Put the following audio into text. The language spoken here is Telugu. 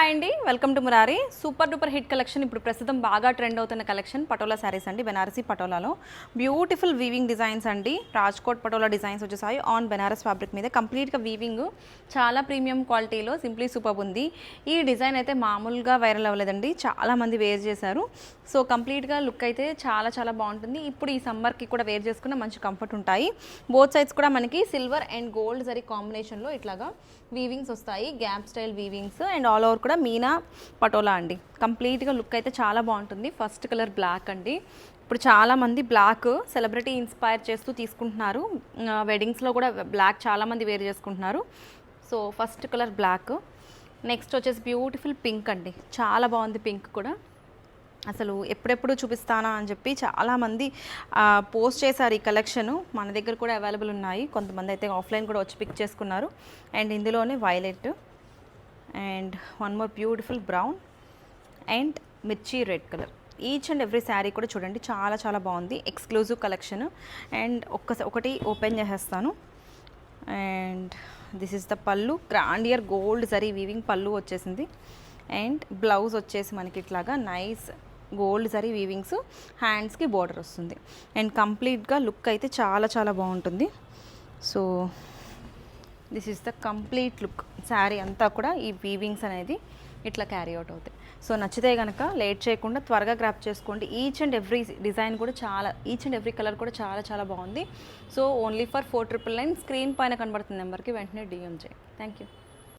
హాయ్ అండి, welcome to Murari. Super duper hit collection. ఇప్పుడు ప్రస్తుతం బాగా ట్రెండ్ అవుతున్న కలెక్షన్ పటోలా శారీస్ అండి. బెనారసీ పటోలాలో బ్యూటిఫుల్ వీవింగ్ డిజైన్స్ అండి. రాజ్కోట్ పటోలా డిజైన్స్ వచ్చేసాయి ఆన్ బెనారస్ ఫ్యాబ్రిక్ మీద. కంప్లీట్గా వీవింగ్ చాలా ప్రీమియం క్వాలిటీలో సింప్లీ సూపర్ ఉంది. ఈ డిజైన్ అయితే మామూలుగా వైరల్ అవ్వలేదండి, చాలామంది వేర్ చేశారు. సో కంప్లీట్గా లుక్ అయితే చాలా చాలా బాగుంటుంది. ఇప్పుడు ఈ సమ్మర్కి కూడా వేర్ చేసుకున్న మంచి కంఫర్ట్ ఉంటాయి. బోత్ సైడ్స్ కూడా మనకి సిల్వర్ అండ్ గోల్డ్ జరీ కాంబినేషన్లో ఇట్లాగా వీవింగ్స్ వస్తాయి, gap style weavings. And all over కూడా మీనా పటోలా అండి. కంప్లీట్గా లుక్ అయితే చాలా బాగుంటుంది. ఫస్ట్ కలర్ బ్లాక్ అండి. ఇప్పుడు చాలామంది బ్లాక్ సెలబ్రిటీ ఇన్స్పైర్ చేస్తూ తీసుకుంటున్నారు. వెడ్డింగ్స్లో కూడా బ్లాక్ చాలామంది వేర్ చేసుకుంటున్నారు. So first colour black. Next వచ్చేసి బ్యూటిఫుల్ పింక్ అండి. చాలా బాగుంది పింక్ కూడా. అసలు ఎప్పుడెప్పుడు చూపిస్తానా అని చెప్పి చాలామంది పోస్ట్ చేశారు ఈ కలెక్షను. మన దగ్గర కూడా అవైలబుల్ ఉన్నాయి. కొంతమంది అయితే ఆఫ్లైన్ కూడా వచ్చి పిక్ చేసుకున్నారు. అండ్ ఇందులోనే violet and one more beautiful brown and mirchi red colour. Each and every saree కూడా చూడండి చాలా చాలా బాగుంది. Exclusive collection. అండ్ ఒకటి ఓపెన్ చేసేస్తాను. And this is the pallu. Grandeur gold zari weaving pallu వచ్చేసింది. అండ్ బ్లౌజ్ వచ్చేసి మనకి ఇట్లాగా నైస్ గోల్డ్ జరీ వీవింగ్స్, హ్యాండ్స్కి బోర్డర్ వస్తుంది. అండ్ కంప్లీట్గా లుక్ అయితే చాలా చాలా బాగుంటుంది. So this is the complete look. Sari అంతా కూడా ఈ వీవింగ్స్ అనేది ఇట్లా క్యారీ అవుట్ అవుతాయి. సో నచ్చితే కనుక లేట్ చేయకుండా త్వరగా గ్రాప్ చేసుకోండి. ఈచ్ అండ్ ఎవ్రీ డిజైన్ కూడా చాలా, ఈచ్ అండ్ ఎవ్రీ కలర్ కూడా చాలా చాలా బాగుంది. సో ఓన్లీ ఫర్ 4999 స్క్రీన్ పైన కనబడుతున్న నెంబర్కి వెంటనే డిఎం చేయండి. Thank you.